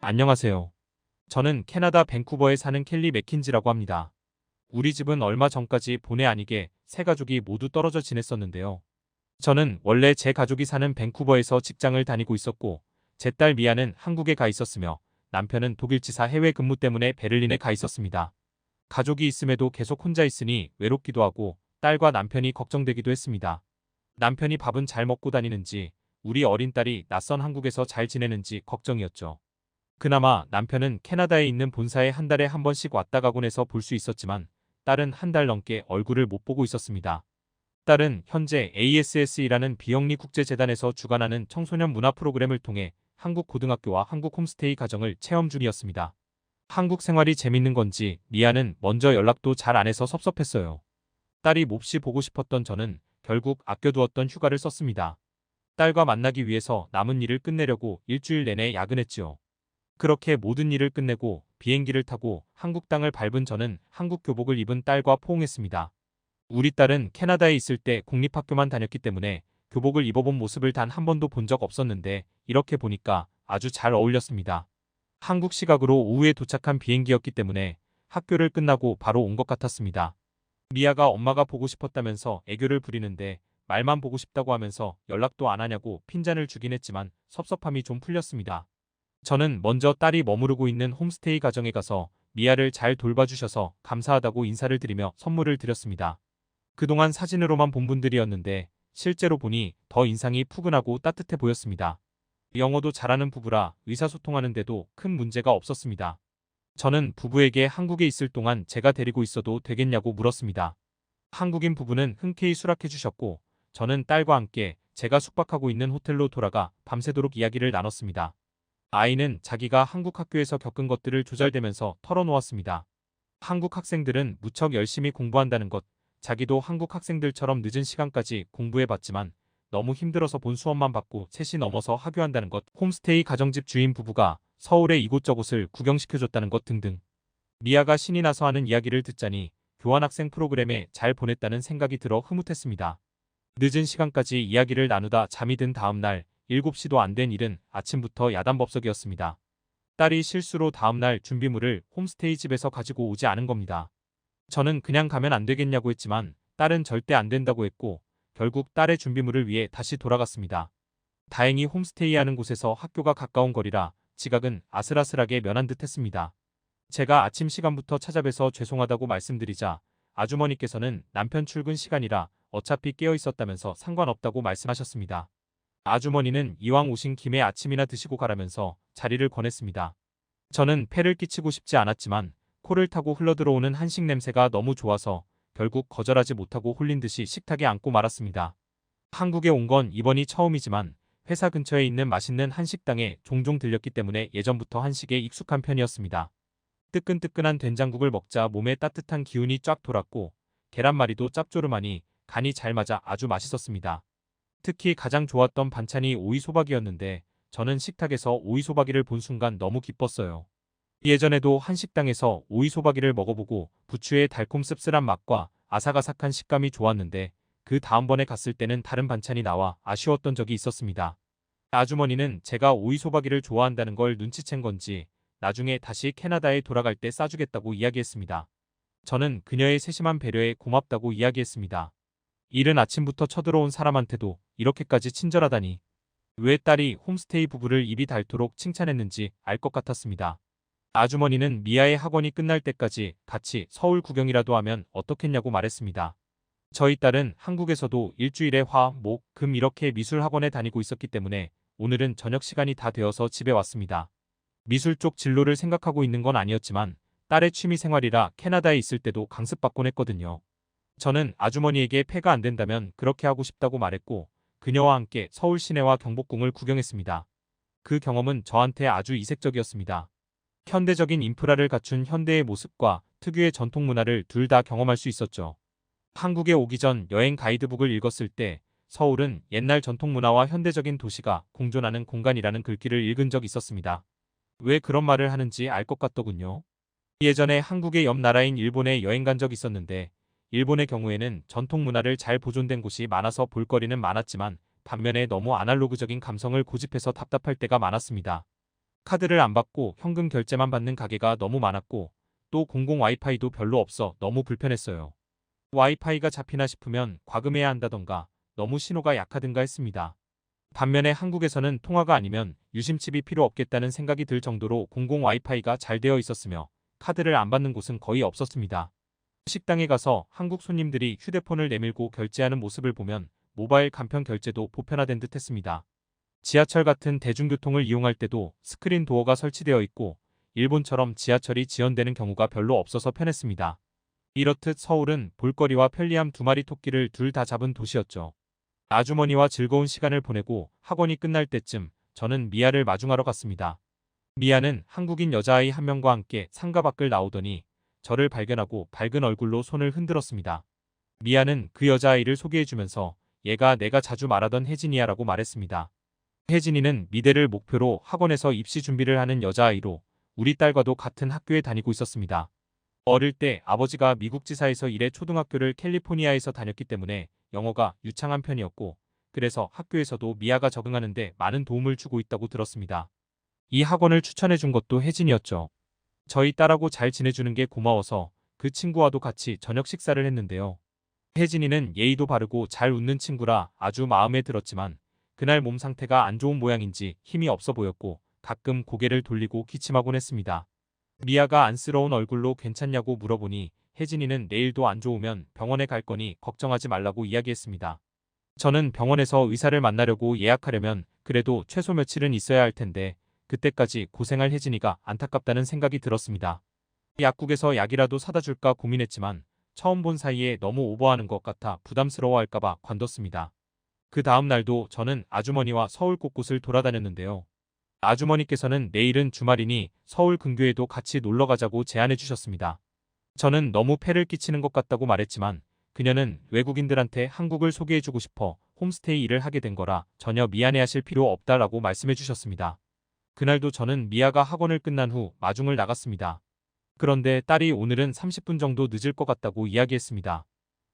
안녕하세요. 저는 캐나다 밴쿠버에 사는 켈리 맥킨지라고 합니다. 우리 집은 얼마 전까지 본의 아니게 세 가족이 모두 떨어져 지냈었는데요. 저는 원래 제 가족이 사는 밴쿠버에서 직장을 다니고 있었고, 제 딸 미아는 한국에 가 있었으며, 남편은 독일 지사 해외 근무 때문에 베를린에 가 있었습니다. 가족이 있음에도 계속 혼자 있으니 외롭기도 하고, 딸과 남편이 걱정되기도 했습니다. 남편이 밥은 잘 먹고 다니는지, 우리 어린 딸이 낯선 한국에서 잘 지내는지 걱정이었죠. 그나마 남편은 캐나다에 있는 본사에 한 달에 한 번씩 왔다 가곤 해서 볼 수 있었지만 딸은 한 달 넘게 얼굴을 못 보고 있었습니다. 딸은 현재 ASS이라는 비영리 국제재단에서 주관하는 청소년 문화 프로그램을 통해 한국 고등학교와 한국 홈스테이 가정을 체험 중이었습니다. 한국 생활이 재밌는 건지 미아는 먼저 연락도 잘 안 해서 섭섭했어요. 딸이 몹시 보고 싶었던 저는 결국 아껴두었던 휴가를 썼습니다. 딸과 만나기 위해서 남은 일을 끝내려고 일주일 내내 야근했지요. 그렇게 모든 일을 끝내고 비행기를 타고 한국 땅을 밟은 저는 한국 교복을 입은 딸과 포옹했습니다. 우리 딸은 캐나다에 있을 때 공립학교만 다녔기 때문에 교복을 입어본 모습을 단 한 번도 본 적 없었는데 이렇게 보니까 아주 잘 어울렸습니다. 한국 시각으로 오후에 도착한 비행기였기 때문에 학교를 끝나고 바로 온 것 같았습니다. 미아가 엄마가 보고 싶었다면서 애교를 부리는데 말만 보고 싶다고 하면서 연락도 안 하냐고 핀잔을 주긴 했지만 섭섭함이 좀 풀렸습니다. 저는 먼저 딸이 머무르고 있는 홈스테이 가정에 가서 미아를 잘 돌봐주셔서 감사하다고 인사를 드리며 선물을 드렸습니다. 그동안 사진으로만 본 분들이었는데 실제로 보니 더 인상이 푸근하고 따뜻해 보였습니다. 영어도 잘하는 부부라 의사소통하는데도 큰 문제가 없었습니다. 저는 부부에게 한국에 있을 동안 제가 데리고 있어도 되겠냐고 물었습니다. 한국인 부부는 흔쾌히 수락해 주셨고 저는 딸과 함께 제가 숙박하고 있는 호텔로 돌아가 밤새도록 이야기를 나눴습니다. 아이는 자기가 한국 학교에서 겪은 것들을 조잘대면서 털어놓았습니다. 한국 학생들은 무척 열심히 공부한다는 것, 자기도 한국 학생들처럼 늦은 시간까지 공부해봤지만 너무 힘들어서 본 수업만 받고 3시 넘어서 하교한다는 것, 홈스테이 가정집 주인 부부가 서울의 이곳저곳을 구경시켜줬다는 것 등등. 미아가 신이 나서 하는 이야기를 듣자니 교환학생 프로그램에 잘 보냈다는 생각이 들어 흐뭇했습니다. 늦은 시간까지 이야기를 나누다 잠이 든 다음 날 7시도 안 된 일은 아침부터 야단법석이었습니다. 딸이 실수로 다음날 준비물을 홈스테이 집에서 가지고 오지 않은 겁니다. 저는 그냥 가면 안 되겠냐고 했지만 딸은 절대 안 된다고 했고 결국 딸의 준비물을 위해 다시 돌아갔습니다. 다행히 홈스테이 하는 곳에서 학교가 가까운 거리라 지각은 아슬아슬하게 면한 듯 했습니다. 제가 아침 시간부터 찾아뵈서 죄송하다고 말씀드리자 아주머니께서는 남편 출근 시간이라 어차피 깨어 있었다면서 상관없다고 말씀하셨습니다. 아주머니는 이왕 오신 김에 아침이나 드시고 가라면서 자리를 권했습니다. 저는 폐를 끼치고 싶지 않았지만 코를 타고 흘러들어오는 한식 냄새가 너무 좋아서 결국 거절하지 못하고 홀린 듯이 식탁에 앉고 말았습니다. 한국에 온 건 이번이 처음이지만 회사 근처에 있는 맛있는 한식당에 종종 들렸기 때문에 예전부터 한식에 익숙한 편이었습니다. 뜨끈뜨끈한 된장국을 먹자 몸에 따뜻한 기운이 쫙 돌았고 계란말이도 짭조름하니 간이 잘 맞아 아주 맛있었습니다. 특히 가장 좋았던 반찬이 오이소박이었는데 저는 식탁에서 오이소박이를 본 순간 너무 기뻤어요. 예전에도 한식당에서 오이소박이를 먹어보고 부추의 달콤 씁쓸한 맛과 아삭아삭한 식감이 좋았는데 그 다음번에 갔을 때는 다른 반찬이 나와 아쉬웠던 적이 있었습니다. 아주머니는 제가 오이소박이를 좋아한다는 걸 눈치챈 건지 나중에 다시 캐나다에 돌아갈 때 싸주겠다고 이야기했습니다. 저는 그녀의 세심한 배려에 고맙다고 이야기했습니다. 이른 아침부터 쳐들어온 사람한테도 이렇게까지 친절하다니. 왜 딸이 홈스테이 부부를 입이 닳도록 칭찬했는지 알 것 같았습니다. 아주머니는 미아의 학원이 끝날 때까지 같이 서울 구경이라도 하면 어떻겠냐고 말했습니다. 저희 딸은 한국에서도 일주일에 화, 목, 금 이렇게 미술 학원에 다니고 있었기 때문에 오늘은 저녁 시간이 다 되어서 집에 왔습니다. 미술 쪽 진로를 생각하고 있는 건 아니었지만 딸의 취미 생활이라 캐나다에 있을 때도 강습받곤 했거든요. 저는 아주머니에게 폐가 안 된다면 그렇게 하고 싶다고 말했고 그녀와 함께 서울 시내와 경복궁을 구경했습니다. 그 경험은 저한테 아주 이색적이었습니다. 현대적인 인프라를 갖춘 현대의 모습과 특유의 전통 문화를 둘 다 경험할 수 있었죠. 한국에 오기 전 여행 가이드북을 읽었을 때 서울은 옛날 전통 문화와 현대적인 도시가 공존하는 공간이라는 글귀를 읽은 적 있었습니다. 왜 그런 말을 하는지 알 것 같더군요. 예전에 한국의 옆 나라인 일본에 여행 간 적 있었는데 일본의 경우에는 전통 문화를 잘 보존된 곳이 많아서 볼거리는 많았지만 반면에 너무 아날로그적인 감성을 고집해서 답답할 때가 많았습니다. 카드를 안 받고 현금 결제만 받는 가게가 너무 많았고 또 공공 와이파이도 별로 없어 너무 불편했어요. 와이파이가 잡히나 싶으면 과금해야 한다던가 너무 신호가 약하든가 했습니다. 반면에 한국에서는 통화가 아니면 유심칩이 필요 없겠다는 생각이 들 정도로 공공 와이파이가 잘 되어 있었으며 카드를 안 받는 곳은 거의 없었습니다. 식당에 가서 한국 손님들이 휴대폰을 내밀고 결제하는 모습을 보면 모바일 간편 결제도 보편화된 듯 했습니다. 지하철 같은 대중교통을 이용할 때도 스크린 도어가 설치되어 있고 일본처럼 지하철이 지연되는 경우가 별로 없어서 편했습니다. 이렇듯 서울은 볼거리와 편리함 두 마리 토끼를 둘 다 잡은 도시였죠. 아주머니와 즐거운 시간을 보내고 학원이 끝날 때쯤 저는 미아를 마중하러 갔습니다. 미아는 한국인 여자아이 한 명과 함께 상가 밖을 나오더니 저를 발견하고 밝은 얼굴로 손을 흔들었습니다. 미아는 그 여자아이를 소개해주면서 얘가 내가 자주 말하던 혜진이야라고 말했습니다. 혜진이는 미대를 목표로 학원에서 입시 준비를 하는 여자아이로 우리 딸과도 같은 학교에 다니고 있었습니다. 어릴 때 아버지가 미국 지사에서 일해 초등학교를 캘리포니아에서 다녔기 때문에 영어가 유창한 편이었고 그래서 학교에서도 미아가 적응하는데 많은 도움을 주고 있다고 들었습니다. 이 학원을 추천해준 것도 혜진이었죠. 저희 딸하고 잘 지내주는 게 고마워서 그 친구와도 같이 저녁 식사를 했는데요. 혜진이는 예의도 바르고 잘 웃는 친구라 아주 마음에 들었지만 그날 몸 상태가 안 좋은 모양인지 힘이 없어 보였고 가끔 고개를 돌리고 기침하곤 했습니다. 미아가 안쓰러운 얼굴로 괜찮냐고 물어보니 혜진이는 내일도 안 좋으면 병원에 갈 거니 걱정하지 말라고 이야기했습니다. 저는 병원에서 의사를 만나려고 예약하려면 그래도 최소 며칠은 있어야 할 텐데 그때까지 고생할 혜진이가 안타깝다는 생각이 들었습니다. 약국에서 약이라도 사다 줄까 고민했지만 처음 본 사이에 너무 오버하는 것 같아 부담스러워할까봐 관뒀습니다. 그 다음 날도 저는 아주머니와 서울 곳곳을 돌아다녔는데요. 아주머니께서는 내일은 주말이니 서울 근교에도 같이 놀러 가자고 제안해 주셨습니다. 저는 너무 폐를 끼치는 것 같다고 말했지만 그녀는 외국인들한테 한국을 소개해주고 싶어 홈스테이 일을 하게 된 거라 전혀 미안해하실 필요 없다라고 말씀해 주셨습니다. 그날도 저는 미아가 학원을 끝난 후 마중을 나갔습니다. 그런데 딸이 오늘은 30분 정도 늦을 것 같다고 이야기했습니다.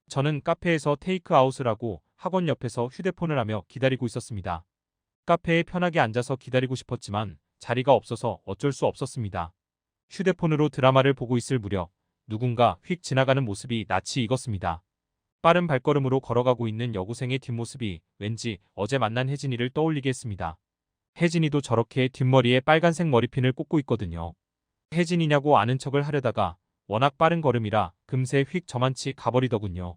저는 카페에서 테이크아웃을 하고 학원 옆에서 휴대폰을 하며 기다리고 있었습니다. 카페에 편하게 앉아서 기다리고 싶었지만 자리가 없어서 어쩔 수 없었습니다. 휴대폰으로 드라마를 보고 있을 무렵 누군가 휙 지나가는 모습이 낯이 익었습니다. 빠른 발걸음으로 걸어가고 있는 여고생의 뒷모습이 왠지 어제 만난 혜진이를 떠올리게 했습니다. 혜진이도 저렇게 뒷머리에 빨간색 머리핀을 꽂고 있거든요. 혜진이냐고 아는 척을 하려다가 워낙 빠른 걸음이라 금세 휙 저만치 가버리더군요.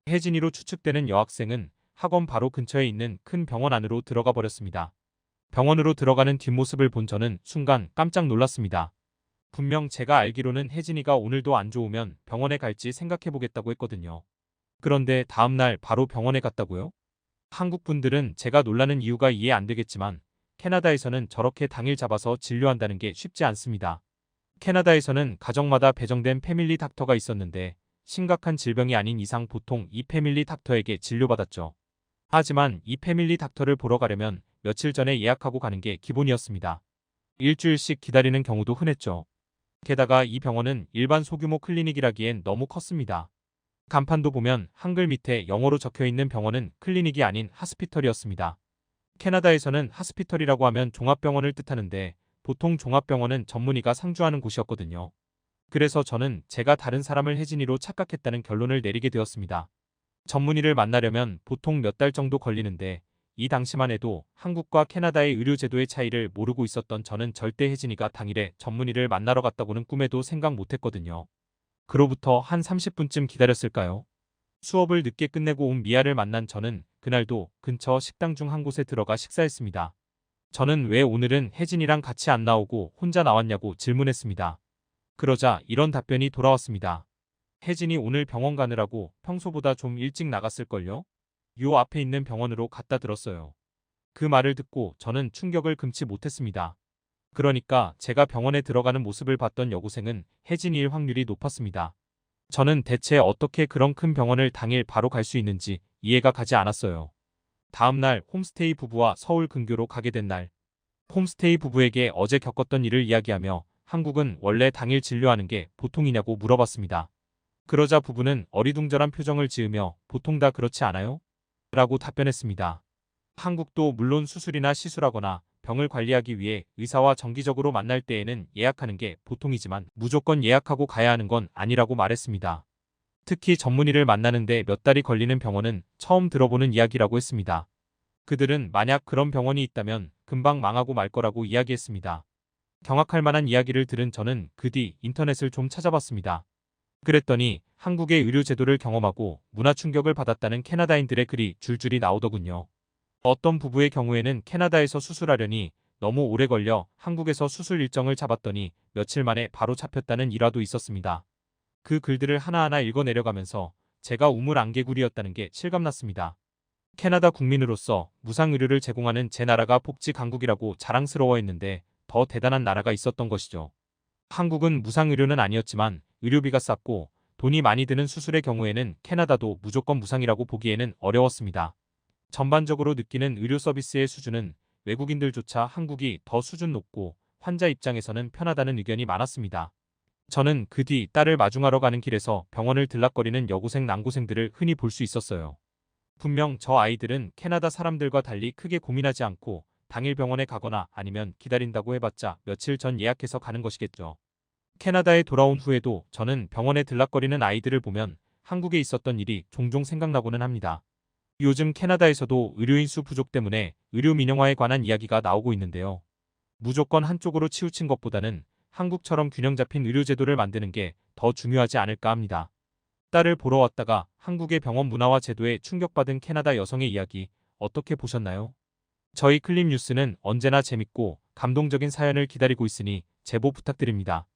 혜진이로 추측되는 여학생은 학원 바로 근처에 있는 큰 병원 안으로 들어가 버렸습니다. 병원으로 들어가는 뒷모습을 본 저는 순간 깜짝 놀랐습니다. 분명 제가 알기로는 혜진이가 오늘도 안 좋으면 병원에 갈지 생각해보겠다고 했거든요. 그런데 다음날 바로 병원에 갔다고요? 한국 분들은 제가 놀라는 이유가 이해 안 되겠지만 캐나다에서는 저렇게 당일 잡아서 진료한다는 게 쉽지 않습니다. 캐나다에서는 가정마다 배정된 패밀리 닥터가 있었는데 심각한 질병이 아닌 이상 보통 이 패밀리 닥터에게 진료받았죠. 하지만 이 패밀리 닥터를 보러 가려면 며칠 전에 예약하고 가는 게 기본이었습니다. 일주일씩 기다리는 경우도 흔했죠. 게다가 이 병원은 일반 소규모 클리닉이라기엔 너무 컸습니다. 간판도 보면 한글 밑에 영어로 적혀있는 병원은 클리닉이 아닌 하스피털이었습니다. 캐나다에서는 하스피털이라고 하면 종합병원을 뜻하는데 보통 종합병원은 전문의가 상주하는 곳이었거든요. 그래서 저는 제가 다른 사람을 혜진이로 착각했다는 결론을 내리게 되었습니다. 전문의를 만나려면 보통 몇 달 정도 걸리는데 이 당시만 해도 한국과 캐나다의 의료제도의 차이를 모르고 있었던 저는 절대 혜진이가 당일에 전문의를 만나러 갔다고는 꿈에도 생각 못했거든요. 그로부터 한 30분쯤 기다렸을까요? 수업을 늦게 끝내고 온 미아를 만난 저는 그날도 근처 식당 중 한 곳에 들어가 식사했습니다. 저는 왜 오늘은 혜진이랑 같이 안 나오고 혼자 나왔냐고 질문했습니다. 그러자 이런 답변이 돌아왔습니다. 혜진이 오늘 병원 가느라고 평소보다 좀 일찍 나갔을걸요? 요 앞에 있는 병원으로 갖다 들었어요. 그 말을 듣고 저는 충격을 금치 못했습니다. 그러니까 제가 병원에 들어가는 모습을 봤던 여고생은 혜진이일 확률이 높았습니다. 저는 대체 어떻게 그런 큰 병원을 당일 바로 갈 수 있는지 이해가 가지 않았어요. 다음 날 홈스테이 부부와 서울 근교로 가게 된 날, 홈스테이 부부에게 어제 겪었던 일을 이야기하며 한국은 원래 당일 진료하는 게 보통이냐고 물어봤습니다. 그러자 부부는 어리둥절한 표정을 지으며 보통 다 그렇지 않아요? 라고 답변했습니다. 한국도 물론 수술이나 시술하거나 병을 관리하기 위해 의사와 정기적으로 만날 때에는 예약하는 게 보통이지만 무조건 예약하고 가야 하는 건 아니라고 말했습니다. 특히 전문의를 만나는데 몇 달이 걸리는 병원은 처음 들어보는 이야기라고 했습니다. 그들은 만약 그런 병원이 있다면 금방 망하고 말 거라고 이야기했습니다. 경악할 만한 이야기를 들은 저는 그 뒤 인터넷을 좀 찾아봤습니다. 그랬더니 한국의 의료 제도를 경험하고 문화 충격을 받았다는 캐나다인들의 글이 줄줄이 나오더군요. 어떤 부부의 경우에는 캐나다에서 수술하려니 너무 오래 걸려 한국에서 수술 일정을 잡았더니 며칠 만에 바로 잡혔다는 일화도 있었습니다. 그 글들을 하나하나 읽어내려가면서 제가 우물안개구리였다는 게 실감났습니다. 캐나다 국민으로서 무상의료를 제공하는 제 나라가 복지 강국이라고 자랑스러워했는데 더 대단한 나라가 있었던 것이죠. 한국은 무상의료는 아니었지만 의료비가 쌌고 돈이 많이 드는 수술의 경우에는 캐나다도 무조건 무상이라고 보기에는 어려웠습니다. 전반적으로 느끼는 의료 서비스의 수준은 외국인들조차 한국이 더 수준 높고 환자 입장에서는 편하다는 의견이 많았습니다. 저는 그 뒤 딸을 마중하러 가는 길에서 병원을 들락거리는 여고생 남고생들을 흔히 볼 수 있었어요. 분명 저 아이들은 캐나다 사람들과 달리 크게 고민하지 않고 당일 병원에 가거나 아니면 기다린다고 해봤자 며칠 전 예약해서 가는 것이겠죠. 캐나다에 돌아온 후에도 저는 병원에 들락거리는 아이들을 보면 한국에 있었던 일이 종종 생각나고는 합니다. 요즘 캐나다에서도 의료인 수 부족 때문에 의료 민영화에 관한 이야기가 나오고 있는데요. 무조건 한쪽으로 치우친 것보다는 한국처럼 균형 잡힌 의료 제도를 만드는 게 더 중요하지 않을까 합니다. 딸을 보러 왔다가 한국의 병원 문화와 제도에 충격받은 캐나다 여성의 이야기 어떻게 보셨나요? 저희 클립 뉴스는 언제나 재밌고 감동적인 사연을 기다리고 있으니 제보 부탁드립니다.